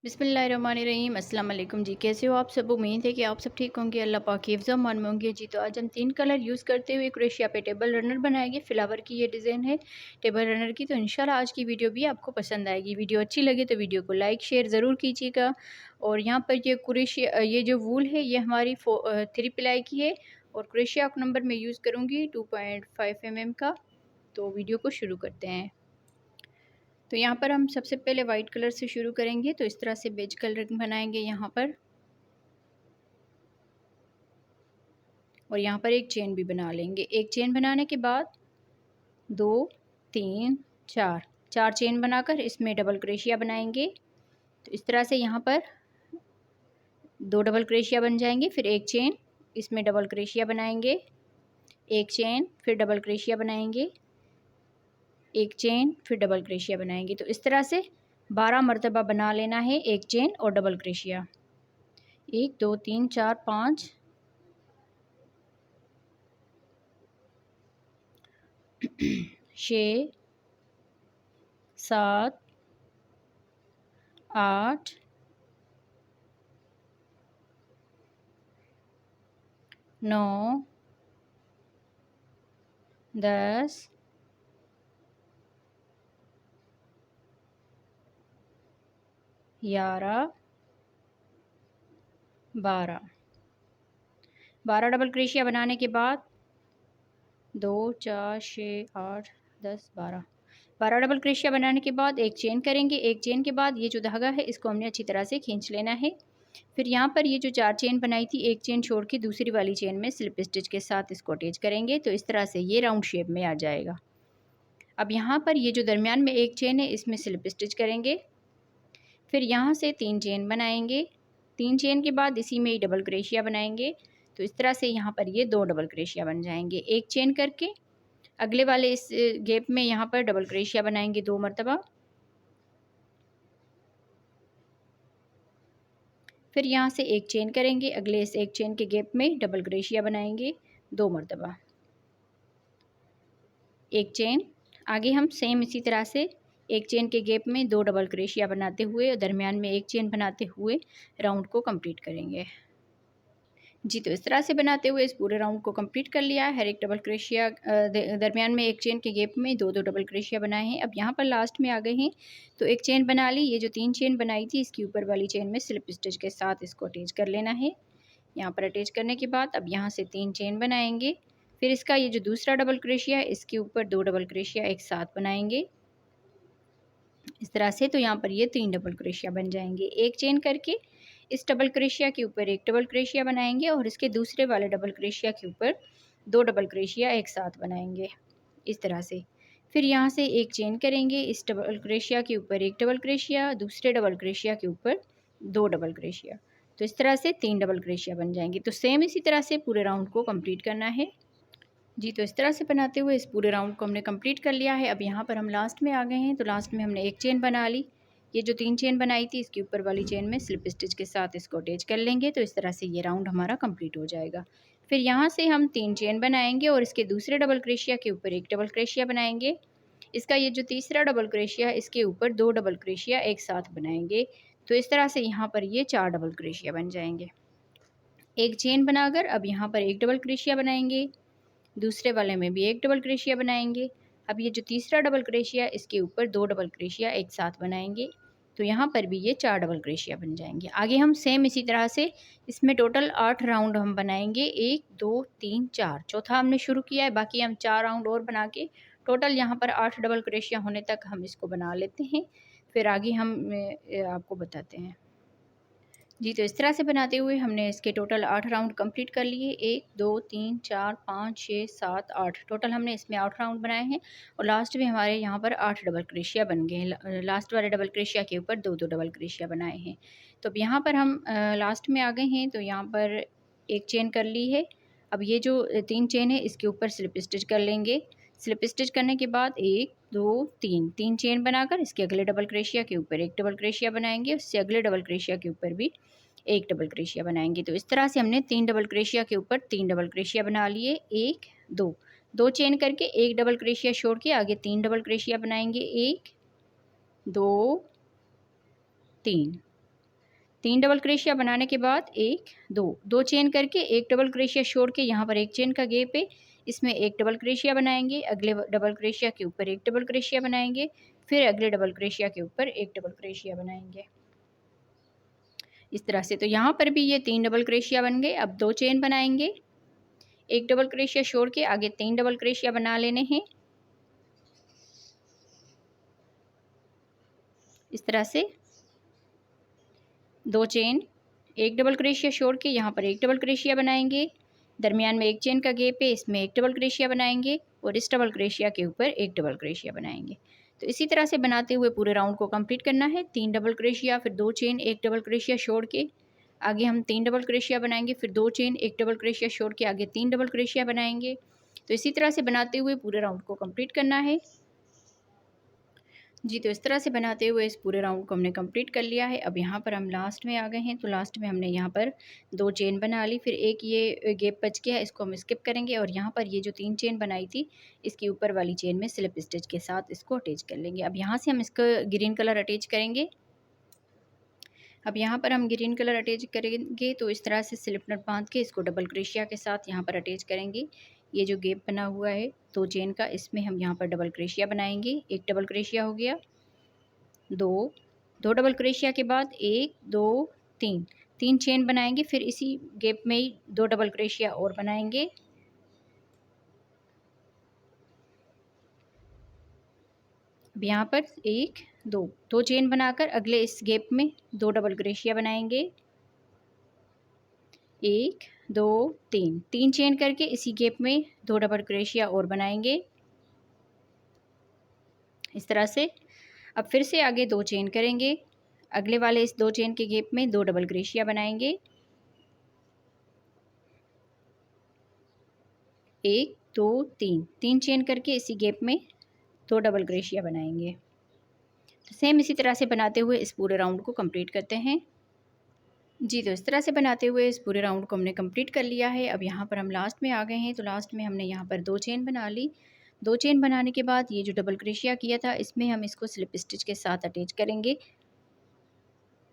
बिस्मिल्लाहिर्रहमानिर्रहीम अस्सलाम वालेकुम जी। कैसे हो आप सब? उम्मीद है कि आप सब ठीक होंगे, अल्लाह पाक के हिफ्ज़ अमान में होंगे जी। तो आज हम 3 कलर यूज़ करते हुए क्रोशिया पे टेबल रनर बनाएंगे। फ्लावर की ये डिज़ाइन है टेबल रनर की। तो इंशाल्लाह आज की वीडियो भी आपको पसंद आएगी। वीडियो अच्छी लगे तो वीडियो को लाइक शेयर ज़रूर कीजिएगा। और यहाँ पर ये क्रोशिया ये जो वूल है ये हमारी 3 प्लाई की है और क्रोशिया नंबर में यूज़ करूँगी 2.5 mm का। तो वीडियो को शुरू करते हैं। तो यहाँ पर हम सबसे पहले वाइट कलर से शुरू करेंगे। तो इस तरह से बेज कलर बनाएंगे यहाँ पर, और यहाँ पर एक चेन भी बना लेंगे। एक चेन बनाने के बाद 2 3 4 4 चेन बनाकर इसमें डबल क्रोशिया बनाएंगे। तो इस तरह से यहाँ पर 2 डबल क्रोशिया बन जाएंगे। फिर एक चेन, इसमें डबल क्रोशिया बनाएंगे, एक चेन, फिर डबल क्रोशिया बनाएंगे, एक चेन, फिर डबल क्रोशिया बनाएंगे। तो इस तरह से 12 मरतबा बना लेना है एक चेन और डबल क्रोशिया। 1 2 3 4 5 6 7 8 9 10 11 12 12 डबल क्रोशिया बनाने के बाद 2 4 6 8 10 12 12 डबल क्रोशिया बनाने के बाद एक चेन करेंगे। एक चेन के बाद ये जो धागा है इसको हमने अच्छी तरह से खींच लेना है। फिर यहाँ पर ये जो 4 चेन बनाई थी, एक चेन छोड़ के दूसरी वाली चेन में स्लिप स्टिच के साथ इसको अटैच करेंगे। तो इस तरह से ये राउंड शेप में आ जाएगा। अब यहाँ पर ये जो दरमियान में एक चेन है इसमें स्लिप स्टिच करेंगे। फिर यहाँ से 3 चेन बनाएंगे। 3 चेन के बाद इसी में ही डबल क्रोशिया बनाएंगे। तो इस तरह से यहाँ पर ये 2 डबल क्रोशिया बन जाएंगे। एक चेन करके अगले वाले इस गैप में यहाँ पर डबल क्रोशिया बनाएंगे 2 मरतबा। फिर यहाँ से एक चेन करेंगे, अगले इस एक चेन के गैप में डबल क्रोशिया बनाएंगे 2 मरतबा। एक चेन, आगे हम सेम इसी तरह से एक चेन के गैप में 2 डबल क्रोशिया बनाते हुए और दरमियान में एक चेन बनाते हुए राउंड को कंप्लीट करेंगे जी। तो इस तरह से बनाते हुए इस पूरे राउंड को कंप्लीट कर लिया। हर एक डबल क्रोशिया दरमियान में एक चेन के गैप में 2 डबल क्रोशिया बनाए हैं। अब यहाँ पर लास्ट में आ गए हैं तो एक चेन बना ली। ये जो 3 चेन बनाई थी इसकी ऊपर वाली चेन में स्लिप स्टिच के साथ इसको अटैच कर लेना है। यहाँ पर अटैच करने के बाद अब यहाँ से 3 चेन बनाएंगे। फिर इसका ये जो दूसरा डबल क्रोशिया है इसके ऊपर 2 डबल क्रोशिया एक साथ बनाएंगे इस तरह से। तो यहाँ पर ये 3 डबल क्रोशिया बन जाएंगे। एक चेन करके इस डबल क्रोशिया के ऊपर एक डबल क्रोशिया बनाएंगे और इसके दूसरे वाले डबल क्रोशिया के ऊपर 2 डबल क्रोशिया एक साथ बनाएंगे इस तरह से। फिर यहाँ से एक चेन करेंगे, इस डबल क्रोशिया के ऊपर एक डबल क्रोशिया, दूसरे डबल क्रोशिया के ऊपर 2 डबल क्रोशिया। तो इस तरह से 3 डबल क्रोशिया बन जाएंगे। तो सेम इसी तरह से पूरे राउंड को कंप्लीट करना है जी। तो इस तरह से बनाते हुए इस पूरे राउंड को हमने कंप्लीट कर लिया है। अब यहाँ पर हम लास्ट में आ गए हैं। तो लास्ट में हमने एक चेन बना ली। ये जो 3 चेन बनाई थी इसके ऊपर वाली चेन में स्लिप स्टिच के साथ इसको अटैच कर लेंगे। तो इस तरह से ये राउंड हमारा कंप्लीट हो जाएगा। फिर यहाँ से हम 3 चेन बनाएंगे और इसके दूसरे डबल क्रोशिया के ऊपर एक डबल क्रोशिया बनाएंगे। इसका ये जो तीसरा डबल क्रोशिया इसके ऊपर 2 डबल क्रोशिया एक साथ बनाएंगे। तो इस तरह से यहाँ पर ये 4 डबल क्रोशिया बन जाएंगे। एक चेन बनाकर अब यहाँ पर एक डबल क्रोशिया बनाएंगे, दूसरे वाले में भी एक डबल क्रोशिया बनाएंगे। अब ये जो तीसरा डबल क्रोशिया इसके ऊपर 2 डबल क्रोशिया एक साथ बनाएंगे। तो यहाँ पर भी ये 4 डबल क्रोशिया बन जाएंगे। आगे हम सेम इसी तरह से इसमें टोटल 8 राउंड हम बनाएंगे। 1 2 3 4, चौथा हमने शुरू किया है, बाकी हम 4 राउंड और बना के टोटल यहाँ पर 8 डबल क्रोशिया होने तक हम इसको बना लेते हैं। फिर आगे हम आपको बताते हैं जी। तो इस तरह से बनाते हुए हमने इसके टोटल 8 राउंड कंप्लीट कर लिए। 1 2 3 4 5 6 7 8, टोटल हमने इसमें 8 राउंड बनाए हैं और लास्ट में हमारे यहाँ पर 8 डबल क्रोशिया बन गए हैं। लास्ट वाले डबल क्रोशिया के ऊपर 2 डबल क्रोशिया बनाए हैं। तो अब यहाँ पर हम लास्ट में आ गए हैं। तो यहाँ पर एक चेन कर ली है। अब ये जो 3 चेन है इसके ऊपर स्लिप स्टिच कर लेंगे। स्लिप स्टिच करने के बाद 1 2 3 चेन बनाकर इसके अगले डबल क्रोशिया के ऊपर एक डबल क्रोशिया बनाएंगे, उससे अगले डबल क्रोशिया के ऊपर भी एक डबल क्रोशिया बनाएंगे। तो इस तरह से हमने 3 डबल क्रोशिया के ऊपर 3 डबल क्रोशिया बना लिए। 1 2 2 चेन करके एक डबल क्रोशिया छोड़ के आगे 3 डबल क्रोशिया बनाएंगे। 1 2 3 3 डबल क्रोशिया बनाने के बाद 1 2 चेन करके एक डबल क्रोशिया छोड़ के यहाँ पर एक चेन का गैप है, इसमें एक डबल क्रोशिया बनाएंगे, अगले डबल क्रोशिया के ऊपर एक डबल क्रोशिया बनाएंगे, फिर अगले डबल क्रोशिया के ऊपर एक डबल क्रोशिया बनाएंगे इस तरह से। तो यहाँ पर भी ये 3 डबल क्रोशिया बन गए। अब 2 चेन बनाएंगे, एक डबल क्रोशिया छोड़ के आगे 3 डबल क्रोशिया बना लेने हैं इस तरह से। 2 चेन, एक डबल क्रोशिया छोड़ के यहाँ पर एक डबल क्रोशिया बनाएंगे, दरमियान में एक चेन का गैप है, इसमें एक डबल क्रोशिया बनाएंगे और इस डबल क्रोशिया के ऊपर एक डबल क्रोशिया बनाएंगे। तो इसी तरह से बनाते हुए पूरे राउंड को कंप्लीट करना है। 3 डबल क्रोशिया, फिर 2 चेन, एक डबल क्रोशिया छोड़ के आगे हम 3 डबल क्रोशिया बनाएंगे, फिर 2 चेन, एक डबल क्रोशिया छोड़ के आगे 3 डबल क्रोशिया बनाएंगे। तो इसी तरह से बनाते हुए पूरे राउंड को कंप्लीट करना है जी। तो इस तरह से बनाते हुए इस पूरे राउंड को हमने कंप्लीट कर लिया है। अब यहाँ पर हम लास्ट में आ गए हैं। तो लास्ट में हमने यहाँ पर 2 चेन बना ली, फिर एक ये गैप बच गया है, इसको हम स्किप करेंगे और यहाँ पर ये जो 3 चेन बनाई थी इसके ऊपर वाली चेन में स्लिप स्टिच के साथ इसको अटैच कर लेंगे। अब यहाँ से हम इसका ग्रीन कलर अटैच करेंगे। अब यहाँ पर हम ग्रीन कलर अटैच करेंगे तो इस तरह से स्लिप नट बांध के इसको डबल क्रोशिया के साथ यहाँ पर अटैच करेंगे। ये जो गैप बना हुआ है 2 चेन का, इसमें हम यहाँ पर डबल क्रोशिया बनाएंगे। एक डबल क्रोशिया हो गया, 2 डबल क्रोशिया के बाद 1 2 3 चेन बनाएंगे, फिर इसी गैप में ही 2 डबल क्रोशिया और बनाएंगे। अब यहाँ पर 1 2 चेन बनाकर अगले इस गैप में 2 डबल क्रोशिया बनाएंगे। 1 2 3 चेन करके इसी गैप में 2 डबल क्रोशिया और बनाएंगे इस तरह से। अब फिर से आगे 2 चेन करेंगे, अगले वाले इस 2 चेन के गैप में 2 डबल क्रोशिया बनाएंगे। 1 2 3 चेन करके इसी गैप में 2 डबल क्रोशिया बनाएंगे। तो सेम इसी तरह से बनाते हुए इस पूरे राउंड को कंप्लीट करते हैं जी। तो इस तरह से बनाते हुए इस पूरे राउंड को हमने कंप्लीट कर लिया है। अब यहाँ पर हम लास्ट में आ गए हैं। तो लास्ट में हमने यहाँ पर 2 चेन बना ली। 2 चेन बनाने के बाद ये जो डबल क्रोशिया किया था इसमें हम इसको स्लिप स्टिच के साथ अटैच करेंगे।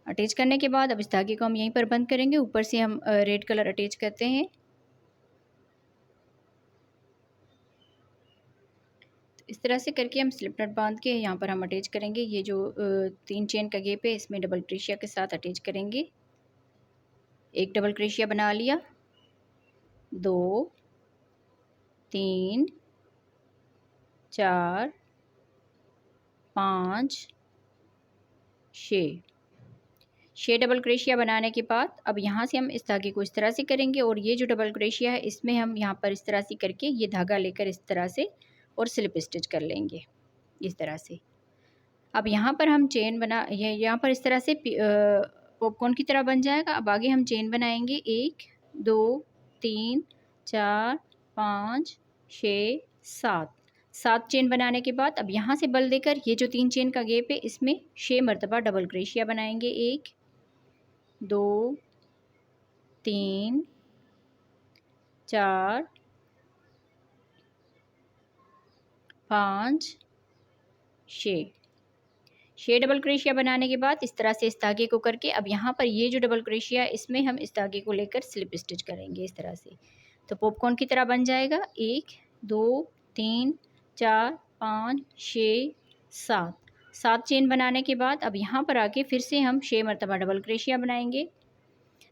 अटैच करने के बाद अब इस धागे को हम यहीं पर बंद करेंगे। ऊपर से हम रेड कलर अटैच करते हैं। इस तरह से करके हम स्लिप नट बांध के यहाँ पर हम अटैच करेंगे। ये जो 3 चेन का गैप है इसमें डबल क्रोशिया के साथ अटैच करेंगे। एक डबल क्रोशिया बना लिया, 2 3 4 5 6 डबल क्रोशिया बनाने के बाद अब यहाँ से हम इस धागे को इस तरह से करेंगे और ये जो डबल क्रोशिया है इसमें हम यहाँ पर इस तरह से करके ये धागा लेकर इस तरह से और स्लिप स्टिच कर लेंगे इस तरह से। अब यहाँ पर हम चेन बना यहाँ पर इस तरह से पॉपकॉर्न की तरह बन जाएगा। अब आगे हम चेन बनाएंगे 1 2 3 4 5 6 7 चेन बनाने के बाद अब यहाँ से बल देकर ये जो 3 चेन का गैप है इसमें 6 मरतबा डबल क्रोशिया बनाएंगे। 1 2 3 4 5 6 डबल क्रोशिया बनाने के बाद इस तरह से इस धागे को करके अब यहाँ पर ये जो डबल क्रोशिया है इसमें हम इस धागे को लेकर स्लिप स्टिच करेंगे इस तरह से। तो पॉपकॉर्न की तरह बन जाएगा। 1 2 3 4 5 6 7 चेन बनाने के बाद अब यहाँ पर आके फिर से हम 6 मरतबा डबल क्रोशिया बनाएंगे।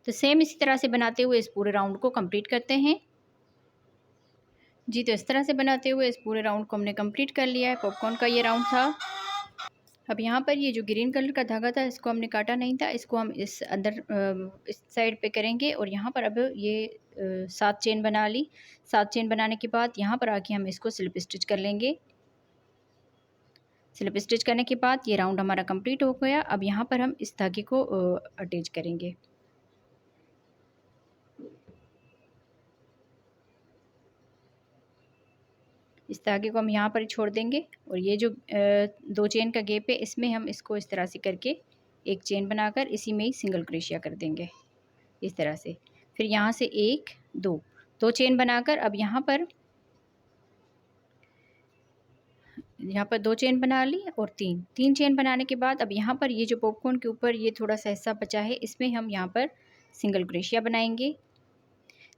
तो सेम इसी तरह से बनाते हुए इस पूरे राउंड को कंप्लीट करते हैं जी। तो इस तरह से बनाते हुए इस पूरे राउंड को हमने कंप्लीट कर लिया है। पॉपकॉर्न का ये राउंड था। अब यहाँ पर ये जो ग्रीन कलर का धागा था इसको हमने काटा नहीं था, इसको हम इस अंदर इस साइड पे करेंगे और यहाँ पर अब ये 7 चेन बना ली। 7 चेन बनाने के बाद यहाँ पर आके हम इसको स्लिप स्टिच कर लेंगे। स्लिप स्टिच करने के बाद ये राउंड हमारा कंप्लीट हो गया। अब यहाँ पर हम इस धागे को अटैच करेंगे। इस धागे को हम यहाँ पर छोड़ देंगे और ये जो 2 चेन का गैप है इसमें हम इसको इस तरह से करके एक चेन बनाकर इसी में ही सिंगल क्रोशिया कर देंगे इस तरह से। फिर यहाँ से 1 2 चेन बनाकर अब यहाँ पर यहाँ पर 2 चेन बना ली और 3 चेन बनाने के बाद अब यहाँ पर ये जो पॉपकॉर्न के ऊपर ये थोड़ा सा हिस्सा बचा है, इसमें हम यहाँ पर सिंगल क्रोशिया बनाएंगे।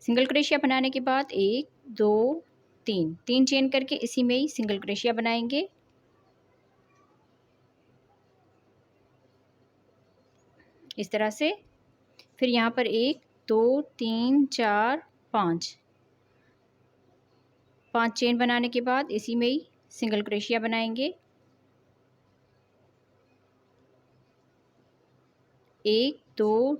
सिंगल क्रोशिया बनाने के बाद 1 2 3 चेन करके इसी में ही सिंगल क्रोशिया बनाएंगे। इस तरह से फिर यहाँ पर 1 2 3 4 5 चेन बनाने के बाद इसी में ही सिंगल क्रोशिया बनाएंगे। 1 2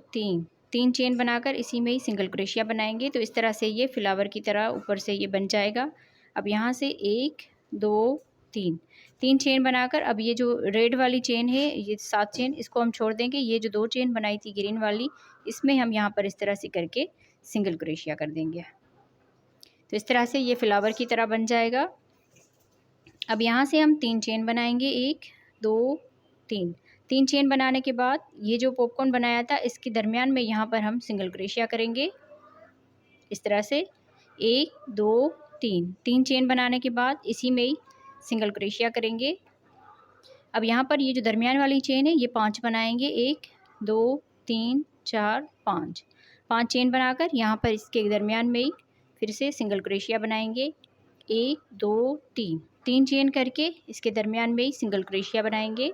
3 चेन बनाकर इसी में ही सिंगल क्रोशिया बनाएंगे। तो इस तरह से ये फ्लावर की तरह ऊपर से ये बन जाएगा। अब यहाँ से 1 2 3 चेन बनाकर अब ये जो रेड वाली चेन है, ये 7 चेन, इसको हम छोड़ देंगे। ये जो 2 चेन बनाई थी ग्रीन वाली, इसमें हम यहाँ पर इस तरह से करके सिंगल क्रोशिया कर देंगे। तो इस तरह से ये फ्लावर की तरह बन जाएगा। अब यहाँ से हम 3 चेन बनाएंगे। 1 2 3 चेन बनाने के बाद ये जो पॉपकॉर्न बनाया था इसके दरमियान में यहाँ पर हम सिंगल क्रोशिया करेंगे। इस तरह से 1 2 3 चेन बनाने के बाद इसी में ही सिंगल क्रोशिया करेंगे। अब यहाँ पर ये जो दरमियान वाली चेन है ये 5 बनाएंगे। 1 2 3 4 5 चेन बनाकर यहाँ पर इसके दरमियान में ही फिर से सिंगल क्रोशिया बनाएंगे। 1 2 3 चेन करके इसके दरमियान में ही सिंगल क्रोशिया बनाएंगे।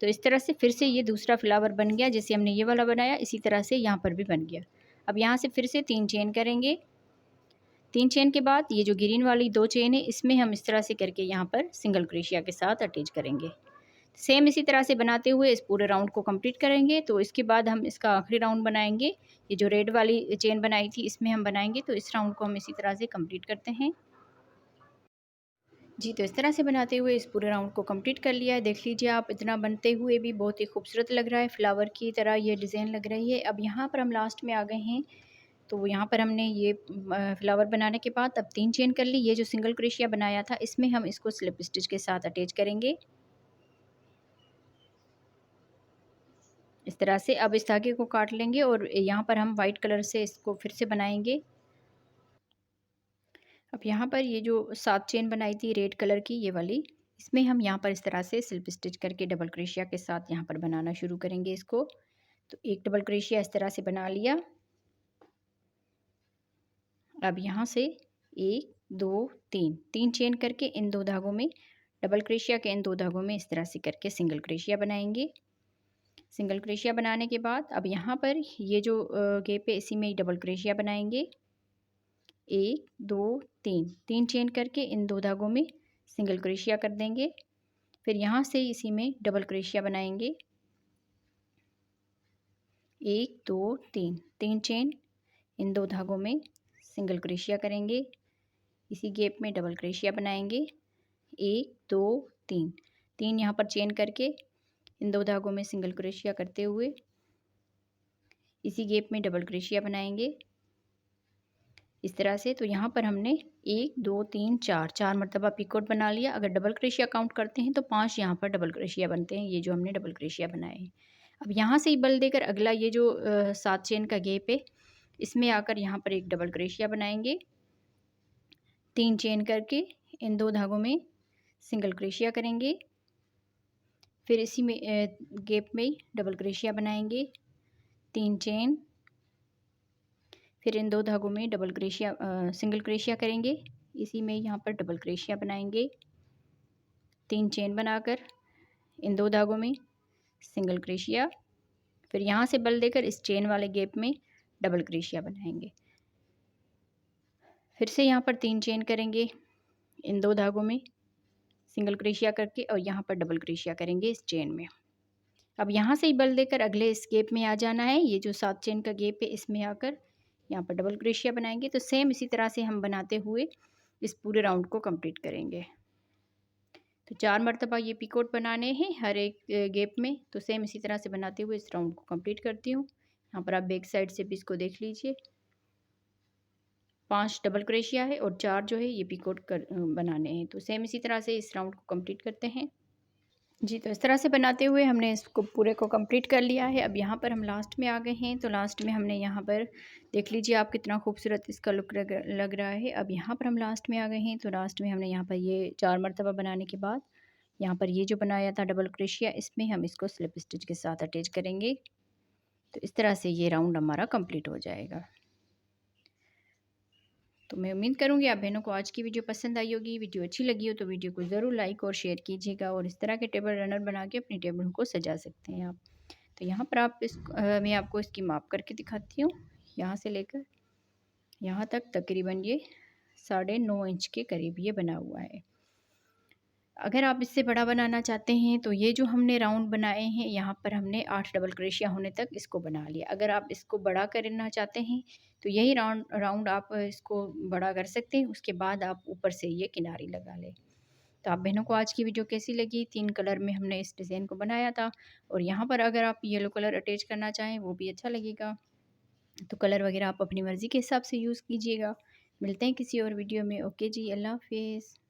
तो इस तरह से फिर से ये दूसरा फ्लावर बन गया। जैसे हमने ये वाला बनाया इसी तरह से यहाँ पर भी बन गया। अब यहाँ से फिर से 3 चेन करेंगे। 3 चेन के बाद ये जो ग्रीन वाली 2 चेन है इसमें हम इस तरह से करके यहाँ पर सिंगल क्रोशिया के साथ अटैच करेंगे। सेम इसी तरह से बनाते हुए इस पूरे राउंड को कंप्लीट करेंगे। तो इसके बाद हम इसका आखिरी राउंड बनाएंगे। ये जो रेड वाली चेन बनाई थी इसमें हम बनाएंगे। तो इस राउंड को हम इसी तरह से कंप्लीट करते हैं। जी, तो इस तरह से बनाते हुए इस पूरे राउंड को कंप्लीट कर लिया है। देख लीजिए आप, इतना बनते हुए भी बहुत ही खूबसूरत लग रहा है, फ्लावर की तरह ये डिज़ाइन लग रही है। अब यहाँ पर हम लास्ट में आ गए हैं। तो यहाँ पर हमने ये फ्लावर बनाने के बाद अब 3 चेन कर ली। ये जो सिंगल क्रोशिया बनाया था इसमें हम इसको स्लिप स्टिच के साथ अटैच करेंगे। इस तरह से अब इस धागे को काट लेंगे और यहाँ पर हम वाइट कलर से इसको फिर से बनाएंगे। अब यहाँ पर ये जो 7 चेन बनाई थी रेड कलर की ये वाली, इसमें हम यहाँ पर इस तरह से स्लिप स्टिच करके डबल क्रोशिया के साथ यहाँ पर बनाना शुरू करेंगे इसको। तो एक डबल क्रोशिया इस तरह से बना लिया। अब यहाँ से 1 2 3 चेन करके इन 2 धागों में, डबल क्रोशिया के इन 2 धागों में इस तरह से करके सिंगल क्रोशिया बनाएंगे। सिंगल क्रोशिया बनाने के बाद अब यहाँ पर ये जो गैप है इसी में ही डबल क्रोशिया बनाएंगे। 1 2 3 चेन करके इन 2 धागों में सिंगल क्रोशिया कर देंगे। फिर यहाँ से इसी में डबल क्रोशिया बनाएंगे। 1 2 3 चेन इन 2 धागों में सिंगल क्रोशिया करेंगे। इसी गैप में डबल क्रोशिया बनाएंगे। 1 2 3 यहाँ पर चेन करके इन 2 धागों में सिंगल क्रोशिया करते हुए इसी गैप में डबल क्रोशिया बनाएंगे इस तरह से। तो यहाँ पर हमने 1 2 3 4 मरतबा पिकोट बना लिया। अगर डबल क्रोशिया काउंट करते हैं तो 5 यहाँ पर डबल क्रोशिया बनते हैं, ये जो हमने डबल क्रोशिया बनाए हैं। अब यहाँ से ही बल देकर अगला ये जो 7 चेन का गैप है इसमें आकर यहाँ पर एक डबल क्रोशिया बनाएंगे। 3 चेन करके इन 2 धागों में सिंगल क्रोशिया करेंगे। फिर इसी में गैप में डबल क्रोशिया बनाएंगे। 3 चेन, फिर इन 2 धागों में डबल क्रोशिया सिंगल क्रोशिया करेंगे। इसी में यहाँ पर डबल क्रोशिया बनाएंगे। 3 चेन बनाकर इन 2 धागों में सिंगल क्रोशिया, फिर यहाँ से बल देकर इस चेन वाले गैप में डबल क्रोशिया बनाएंगे। फिर से यहाँ पर 3 चेन करेंगे इन 2 धागों में सिंगल क्रोशिया करके और यहाँ पर डबल क्रोशिया करेंगे इस चेन में। अब यहाँ से ही बल देकर अगले इस गैप में आ जाना है। ये जो 7 चेन का गैप है इसमें आकर यहाँ पर डबल क्रोशिया बनाएंगे। तो सेम इसी तरह से हम बनाते हुए इस पूरे राउंड को कंप्लीट करेंगे। तो 4 मरतबा ये पिकोट बनाने हैं हर एक गैप में। तो सेम इसी तरह से बनाते हुए इस राउंड को कंप्लीट करती हूँ। यहाँ पर आप बैक साइड से भी इसको देख लीजिए। 5 डबल क्रोशिया है और 4 जो है ये पिकोट बनाने हैं। तो सेम इसी तरह से इस राउंड को कंप्लीट करते हैं। जी, तो इस तरह से बनाते हुए हमने इसको पूरे को कंप्लीट कर लिया है। अब यहाँ पर हम लास्ट में आ गए हैं, तो लास्ट में हमने यहाँ पर देख लीजिए आप कितना खूबसूरत इसका लुक लग रहा है। अब यहाँ पर हम लास्ट में आ गए हैं, तो लास्ट में हमने यहाँ पर ये 4 मरतबा बनाने के बाद यहाँ पर ये जो बनाया था डबल क्रोशिया, इसमें हम इसको स्लिप स्टिच के साथ अटैच करेंगे। तो इस तरह से ये राउंड हमारा कंप्लीट हो जाएगा। तो मैं उम्मीद करूँगी आप बहनों को आज की वीडियो पसंद आई होगी। वीडियो अच्छी लगी हो तो वीडियो को ज़रूर लाइक और शेयर कीजिएगा, और इस तरह के टेबल रनर बना के अपनी टेबल को सजा सकते हैं आप। तो यहाँ पर आप मैं आपको इसकी माप करके दिखाती हूँ। यहाँ से लेकर यहाँ तक तकरीबन ये 9.5 इंच के करीब ये बना हुआ है। अगर आप इससे बड़ा बनाना चाहते हैं तो ये जो हमने राउंड बनाए हैं यहाँ पर हमने 8 डबल क्रोशिया होने तक इसको बना लिया। अगर आप इसको बड़ा करना चाहते हैं तो यही राउंड राउंड आप इसको बड़ा कर सकते हैं। उसके बाद आप ऊपर से ये किनारी लगा लें। तो आप बहनों को आज की वीडियो कैसी लगी? 3 कलर में हमने इस डिज़ाइन को बनाया था, और यहाँ पर अगर आप येलो कलर अटैच करना चाहें वो भी अच्छा लगेगा। तो कलर वगैरह आप अपनी मर्ज़ी के हिसाब से यूज़ कीजिएगा। मिलते हैं किसी और वीडियो में। ओके जी, अल्लाह हाफ़िज़।